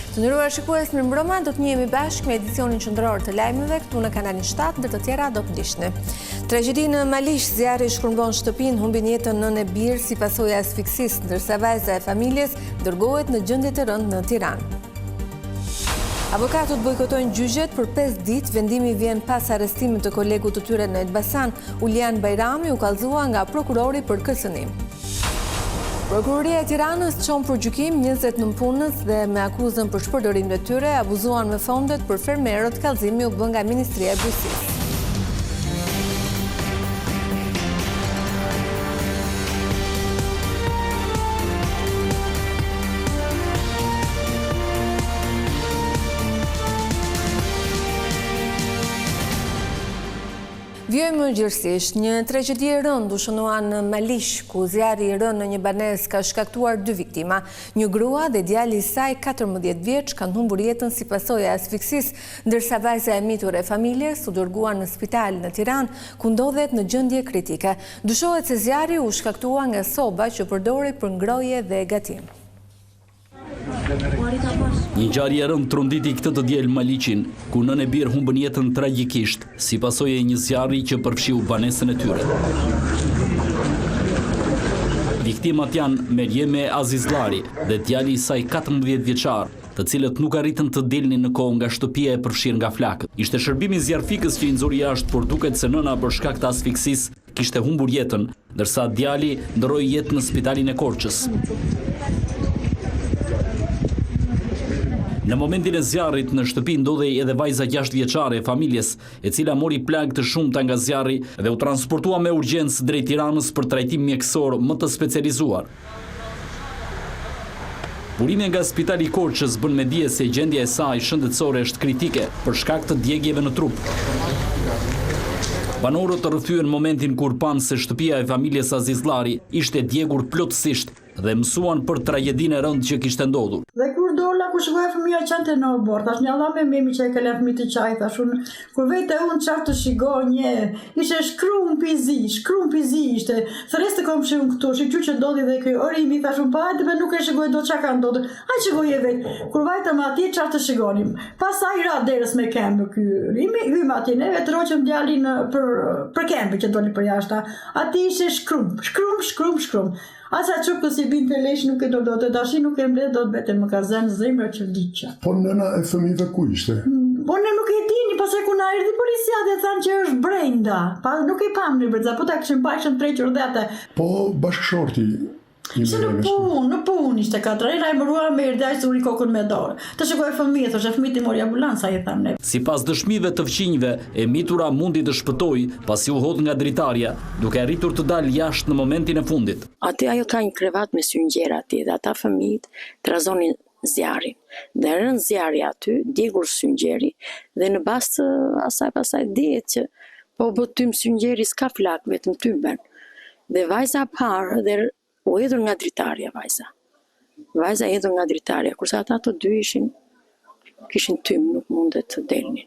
Të nderuar shikues, mirëmbrëma, do të njihemi bashkë me edicionin qendror të lajmeve këtu në kanalin 7, ndër të tjera do të ndiqni. Tragjedi në Malish, zjarri shkërmbon shtëpinë, humbin jetën nënë e birë si pasojë e asfiksisë, ndërsa vajza e familjes dërgohet në gjendje të rëndë në Tiranë. Avokatët bojkotojnë gjyqjet për 5 ditë, vendimi vjen pas arrestimit të kolegut të tyre në Elbasan, Ulian Bajrami u kallëzua nga prokurori për kërcënim. Prokuroria e Tiranës çon për gjykim 20 nënpunës dhe me akuzën për shpërdorim të tyre abuzuan me fondet për fermerët, kallëzimi u bë nga Ministria e Bujqësisë. Vjojmë gjërësisht, një tragjedi e rënd u shënua në Malish, ku zjarri i rënë në një banesë ka shkaktuar 2 viktima. Një grua dhe djali i saj 14 vjeç kanë humbur jetën si pasojë e asfiksisë, ndërsa vajza e mitur e familjes u dërguar në spital në Tiranë, ku ndodhet në gjendje kritike. Dyshohet se zjarri u shkaktua nga soba që përdori për ngroje dhe gatim. Një ngjarje e rëndë tronditi këtë të diel Maliqin, ku nënë e birë humbën jetën tragjikisht, si pasojë e një zjarri që përfshiu banesën e tyre. Viktimat janë Merjeme Azizllari dhe djali i saj 14 vjeçar, të cilët nuk arritën të dilnin në kohë nga shtëpia e përfshirë nga flakët. Ishte shërbimi zjarfikës që i nxori jashtë, por duket se nëna për shkak të asfiksisë kishte humbur jetën, ndërsa djali ndroi jetë në spitalin e Korçës. Në momentin e zjarrit në shtëpi ndodhej edhe vajza 6 vjeçare e familjes, e cila mori plagë të shumta nga zjarri dhe u transportua me urgjencë drejt Tiranës për trajtim mjekësor më të specializuar. Burimi nga Spitali i Korçës bën me dije se gjendja e saj shëndetësore është kritike për shkak të djegjeve në trup. Banorët rrëthyen momentin kur panë se shtëpia e familjes Azizllari ishte djegur plotësisht dhe mësuan për tragjedinë e rëndë që kishte ndodhur. Dhe kur dola, kur shkoja fëmija qante në obor, tash një Allah me memi që e kele fëmi të qaj, tash unë, kur vete unë qartë të shigonje, ishe shkrum pizi ishte, thres të kom shiun këtu, shikju që ndodhi dhe kjo orimi, tash unë pa hajtë nuk e shikoj do qa ka ndodhur, hajtë shikoj e vetë, kur vajtëm atje qartë të shigonim, pasaj ra derës me kembë kjo, hymë atje, neve të roqëm djalin për kembë që doli për jashta, atje ishe shkrum. Asa që si binte lesh nuk e do të dashi nuk e mbledh do të bete më ka zënë zemra që vdiqja. Po nëna e fëmijëve ku ishte? Po ne nuk e dini, pastaj kur na erdhi policia dhe thanë që është brenda. Pa nuk e pam në brenda, po ta kishim bashkën trequr dhe atë. Po bashkëshorti Se në punë ishte 4 herë, ajmëruar me erdhi aq uri kokën me dorë. Të shikoj fëmijët, thoshte fëmijët i mori ambulanca i thamë ne. Sipas dëshmive të fqinjve, e mitura mundi të shpëtojë pasi u hodh nga dritarja, duke arritur të dalë jashtë në momentin e fundit. Aty ajo ka një krevat me syngjera aty dhe ata fëmijët trazonin zjarrin. Dhe rën zjarri aty, djegur syngjeri dhe në bazë të asaj pasaj dihet që po botym syngjeri s'ka flak, vetëm tymben. Dhe vajza parë dhe u hedhur nga dritarja vajza. Vajza hedhur nga dritarja, kurse ata të dy kishin tym, nuk mundet të delnin.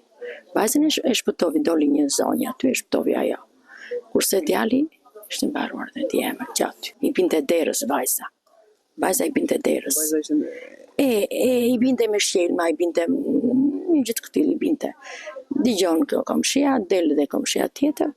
Vajzën e shpëtovi, doli një zonjë aty, e shpëtovi ajo. Kurse djali ishte mbaruar dhe di emër gjatë. I binte derës vajza. Vajza i binte derës. I binte me shjelma, i binte një gjithë këtil i binte. Digjon kjo komshia, del dhe komshia tjetër.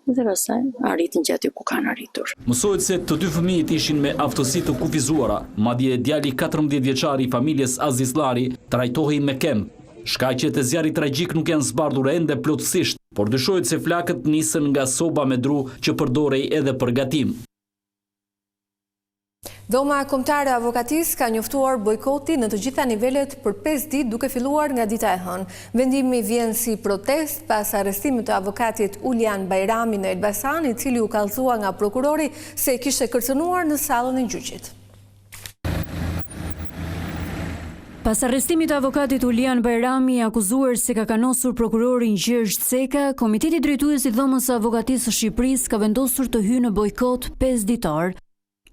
Dhe pastaj arritin që aty ku kanë arritur. Mësohet se të 2 fëmijët ishin me aftësi të kufizuara, madje djali 14 vjeçar i familjes Azizllari trajtohej me kemp. Shkaqet e zjarrit tragjik nuk janë zbardhur ende plotësisht, por dyshohet se flakët nisën nga soba me dru që përdorej edhe për gatim. Dhoma Kombëtare e Avokatisë ka njoftuar bojkoti në të gjitha nivelet për 5 ditë duke filluar nga dita e hënë. Vendimi vjen si protest pas arrestimit të avokatit Ulian Bajrami në Elbasan, i cili u kallëzua nga prokurori se kishte kërcënuar në sallën e gjyqit. Pas arrestimit të avokatit Ulian Bajrami, akuzuar se ka kanosur prokurorin Gjergj Ceka, Komiteti Drejtues i Dhomës së Avokatisë së Shqipërisë ka vendosur të hyjë në bojkot 5 ditar.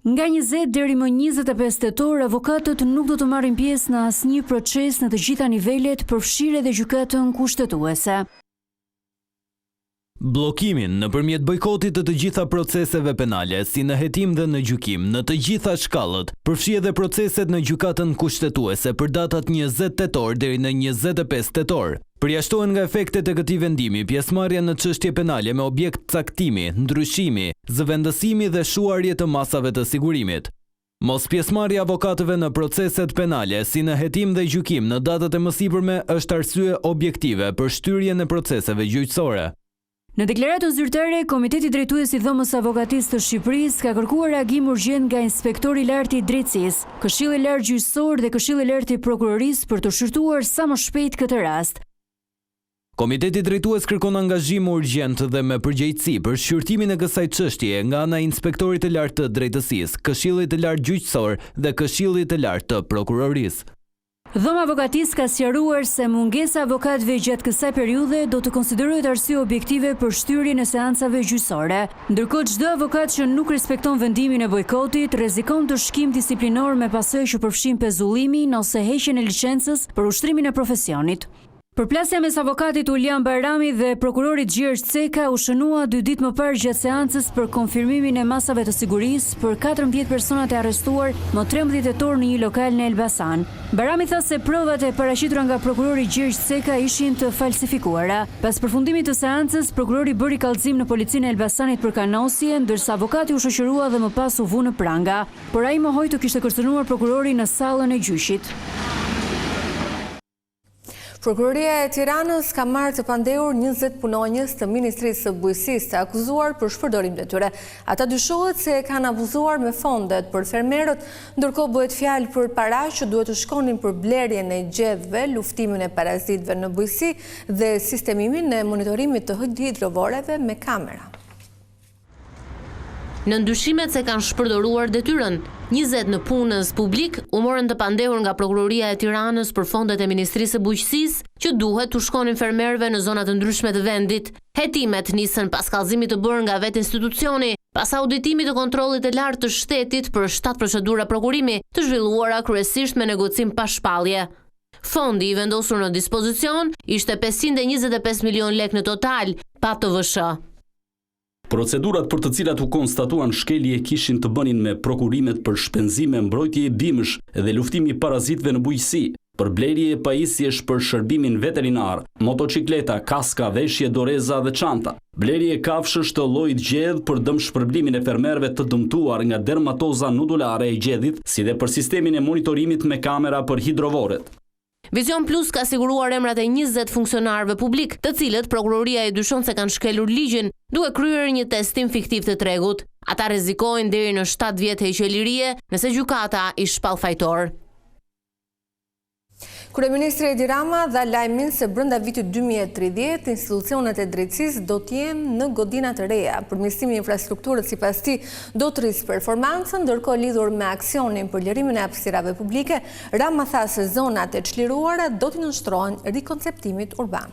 Nga 20 deri më 25 tetor, avokatët nuk do të marrin pjesë në asnjë proces në të gjitha nivelet, përfshirë edhe gjykatën kushtetuese. Bllokimin nëpërmjet bojkotit të gjitha proceseve penale, si në hetim dhe në gjykim, në të gjitha shkallët, përfshi edhe proceset në gjykatën kushtetuese për datat 20 tetor deri në 25 tetor. Përjashtohen nga efektet e këtij vendimi pjesëmarrja në çështje penale me objekt caktimi, ndryshimi, zëvendësimi dhe shuarje të masave të sigurimit. Mos pjesëmarrja avokatëve në proceset penale, si në hetim dhe gjykim në datat e mësipërme është arsye objektive për shtyrjen e proceseve gjyqësore. Në deklaratën zyrtare, Komiteti Drejtues I Dhomës Avokatisë të Shqipërisë ka kërkuar reagim urgjent nga Inspektori I Lartë I Drejtësisë, Këshilli I Lartë Gjyqësor dhe Këshilli I Lartë I Prokurorisë për të shqyrtuar sa më shpejt këtë rast. Komiteti Drejtues kërkon angazhim urgjent dhe me përgjegjësi për shqyrtimin e kësaj çështjeje nga ana e Inspektorit të Lartë të Drejtësisë, Këshillit të Lartë Gjyqësor dhe Këshillit të Lartë të Prokurorisë. Dhoma Avokatisë ka sqaruar se mungesa avokatëve gjatë kësaj periudhe do të konsiderohet arsye objektive për shtyrjen e seancave gjyqësore, ndërkohë çdo avokat që nuk respekton vendimin e bojkotit rrezikon të shkim disiplinor me pasojë që përfshin pezullimin ose heqjen e licencës për ushtrimin e profesionit. Përplasja mes avokatit Ulian Bajrami dhe prokurorit Gjergj Ceka u shënua 2 ditë më parë gjatë seancës për konfirmimin e masave të sigurisë për 14 personat e arrestuar më 13 tetor në një lokal në Elbasan. Bajrami tha se provat e paraqitura nga prokurori Gjergj Ceka ishin të falsifikuara. Pas përfundimit të seancës, prokurori bëri kallëzim në policinë e Elbasanit për kanosje, ndërsa avokati u shoqërua dhe më pas u vu në pranga, por ai mohoi të kishte kërcënuar prokurorin në sallën e gjyqit. Prokuroria e Tiranës ka marrë të pandehur 20 punonjës të Ministrisë së Bujqësisë të akuzuar për shpërdorim detyre. Ata dyshohet se kanë abuzuar me fondet për fermerët, ndërkohë bëhet fjalë për para që duhet të shkonin për blerjen e gjedhve, luftimin e parazitëve në bujqësi dhe sistemimin e monitorimit të hidrovoreve me kamera. Në ndyshimet se kanë shpërdoruar detyrën, 20 në punës publik u morën të pandehur nga Prokuroria e Tiranës për fondet e Ministrisë së Bujqësisë që duhet të shkonin fermerëve në zona të ndryshme të vendit. Hetimet nisën pas kallëzimit të bërë nga vetë institucioni, pas auditimit të kontrollit të lartë të shtetit për 7 procedura prokurimi të zhvilluara kryesisht me negocim pa shpallje. Fondi I vendosur në dispozicion ishte 525 milion lek në total, pa TVSH. Procedurat për të cilat u konstatuan shkelje kishin të bënin me prokurimet për shpenzime, mbrojtje e bimësh dhe luftimi parazitëve në bujqësi, për blerje e pajisjesh për shërbimin veterinar, motocikleta, kaska, veshje, doreza dhe çanta, blerje e kafshësh të llojit gjedh për dëm shpërblimin e fermerëve të dëmtuar nga dermatoza nodulare e gjedhit, si dhe për sistemin e monitorimit me kamera për hidrovoret. Vision Plus ka siguruar emrat e 20 funksionarëve publik, të cilët prokuroria e dyshon se kanë shkelur ligjin, duke kryer një testim fiktiv të tregut. Ata rrezikojnë deri në 7 vjet heqje lirie nëse gjykata I shpall fajtor. Kryeministri Edi Rama dha lajmin se brenda vitit 2030 institucionet e drejtësisë do të jenë në godina të reja. Përmirësimi I infrastrukturës sipas tij do të rrisë performancën, ndërkohë lidhur me aksionin për lirimin e hapësirave publike, Rama tha se zonat e çliruara do të nënshtrohen rikonceptimit urban.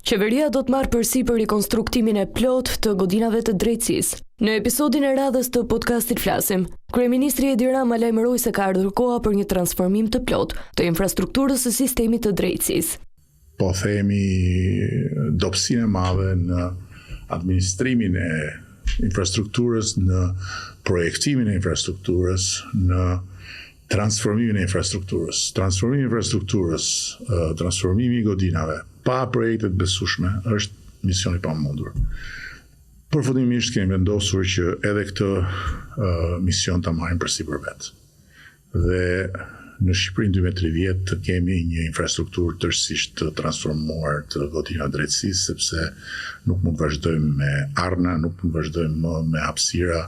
Qeveria do të marrë përsipër rikonstruktimin e plot të godinave të drejtësisë. Në episodin e radhës të podcastit Flasim, Kryeministri Edi Rama lajmëroi se ka ardhur koha për një transformim të plot të infrastrukturës së sistemit të drejtësisë. Po themi dobësinë e madhe në administrimin e infrastrukturës, në projektimin e infrastrukturës, në transformimin e infrastrukturës. Transformimi I infrastrukturës, transformimi I godinave pa projektet besueshme është mision I pamundur. Përfundimisht kemi vendosur që edhe këtë mision ta marrim përsipër vet. Dhe në Shqipërinë 2030 të kemi një infrastrukturë tërësisht të transformuar të godinave drejtësisë, sepse nuk mund të vazhdojmë me arna, nuk mund të vazhdojmë më me hapësira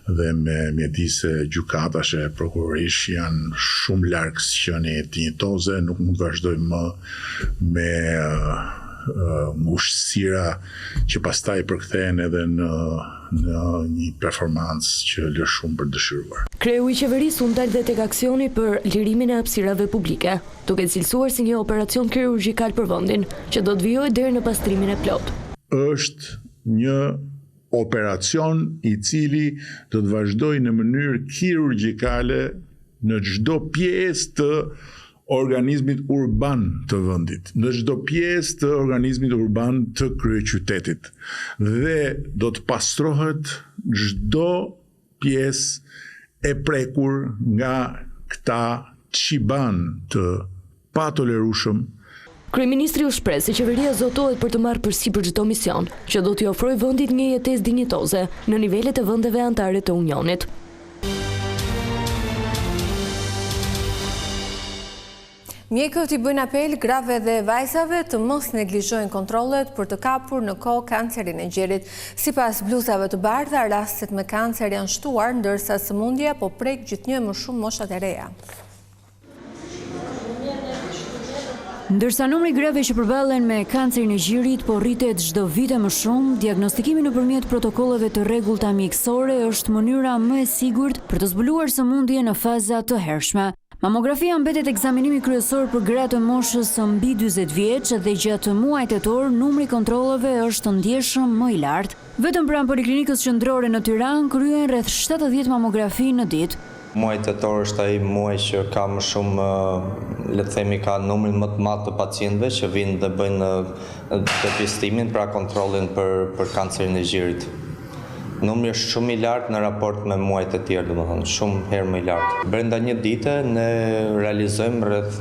dhe me mjedise gjykatash, prokurorish janë shumë larg sqenie dinjitoze, nuk mund të vazhdojmë më me ushtësira që pastaj përkthehen edhe në një performancë që lë shumë për dëshiruar. Kreu I qeverisë u ndal dhe tek aksioni për lirimin e hapësirave publike, duke cilësuar si një operacion kirurgjikal për vendin, që do të vijojë deri në pastrimin e plot. Është një operacion I cili do të vazhdojë në mënyrë kirurgjikale në çdo pjesë të organizmit urban të vendit, në çdo pjesë të organizmit urban të kryeqytetit. Dhe do të pastrohet çdo pjesë e prekur nga këta qiban të patolerueshëm. Kryeministri u shpreh se qeveria zotohet për të marrë përsipër çdo mision, që do t'i ofrojë vendit një jetesë dinjitoze në nivelet e vendeve anëtare të Unionit. Mjekët i bëjnë apel grave dhe vajzave të mos neglizhojnë kontrollet për të kapur në kohë kancerin e gjerit. Sipas bluzave të bardha, rastet me kancer janë shtuar, ndërsa sëmundja po prek gjithnjë më shumë moshat e reja. Ndërsa numri grave që përballen me kancerin e gjirit po rritet çdo vit më shumë, diagnostikimi nëpërmjet protokolleve të rregullta mjekësore është mënyra më e sigurt për të zbuluar sëmundje në faza të hershme. Mamografia mbetet ekzaminimi kryesor për gratë të moshës mbi 40 vjeç dhe gjatë muajit tetor numri kontrolleve është ndjeshëm më i lartë. Vetëm pranë Poliklinikës Qendrore në Tiranë kryhen rreth 70 mamografi në ditë. Muaji tetor është ai muaj që ka më shumë, le të themi, ka numrin më të madh të pacientëve që vinë dhe bëjnë depistimin, pra kontrollin për kancerin e gjirit. Numri është shumë i lartë në raport me muajt e tjerë, domethënë, shumë herë më i lartë. Brenda një dite ne realizojmë rreth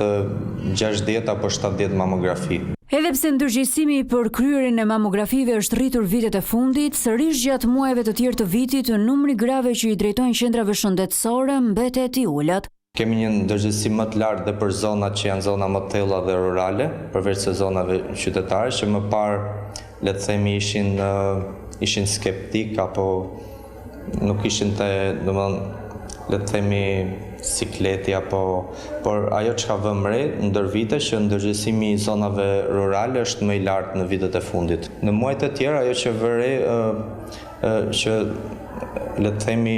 60 apo 70 mamografi. Edhe pse ndërgjegjësimi për kryerjen e mamografive është rritur vitet e fundit, sërish gjatë muajve të tjerë të vitit, numri grave që i drejtojnë qendrave shëndetësore mbetet i ulët. Kemi një ndërgjegjësim më të lartë dhe për zonat që janë zona më të thella dhe rurale, përveç se zonave qytetare që më parë, le të themi, ishin skeptik apo nuk ishin le të themi, sikleti por ajo që ka vënë re ndër vite që ndërgjegjësimi i zonave rurale është më i lartë në vitet e fundit. Në muajt e tjerë ajo që vë re që le të themi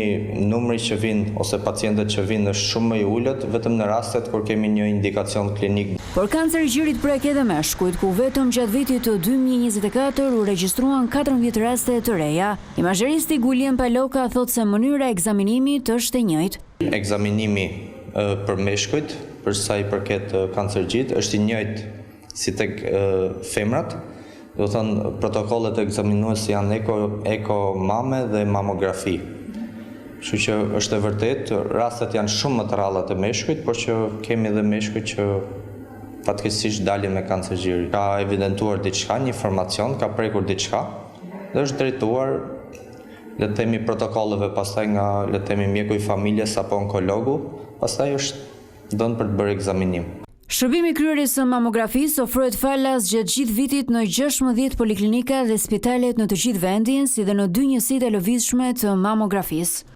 numri që vinë ose pacientët që vinë është shumë më i ulët vetëm në rastet kur kemi një indikacion klinik. Por kanceri i gjirit prek edhe meshkujt, ku vetëm gjatë vitit të 2024 u regjistruan 14 raste të reja. Imazheristi Gulien Paloka thotë se mënyra e ekzaminimit është e njëjtë. Ekzaminimi për meshkujt, për sa i përket kancergjit, është i njëjtë si tek femrat. Do të thënë, protokollet ekzaminues janë eko mame dhe mamografi. Kështu që është e vërtet, rastet janë shumë më të rralla të meshkujt, por që kemi edhe meshkujt që fatkeqësisht dalin me kancer gjiri. Ka evidentuar diçka, një informacion, ka prekur diçka dhe është drejtuar, le të themi, protokolleve pastaj nga, le të themi, mjeku i familjes apo onkologu, pastaj është dhënë për të bërë ekzaminim. Shërbimi kryerjes së mamografisë ofrohet falas gjatë gjithë vitit në 16 poliklinika dhe spitalet në të gjithë vendin, si dhe në 2 njësitë e lëvizshme të mamografisë.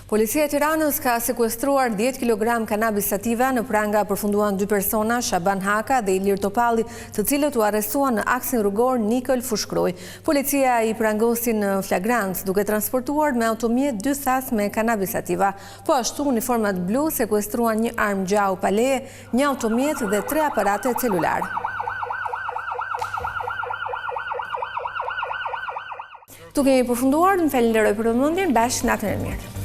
Policia e Tiranës ka sekuestruar 10 kg kanabis sativa. Në pranga përfunduan 2 persona, Shaban Haka dhe Ilir Topalli, të cilët u arrestuan në aksin rrugor Nikël Fushkruj. Policia i prangosi në flagrant, duke transportuar me automjet 2 thas me kanabis sativa. Po ashtu, uniformat blu sekuestruan një armë gjau paleje, një automjet dhe 3 aparate celular. Tu kemi përfunduar, në falenderoj për vëmendjen, bashkë natën e mirë.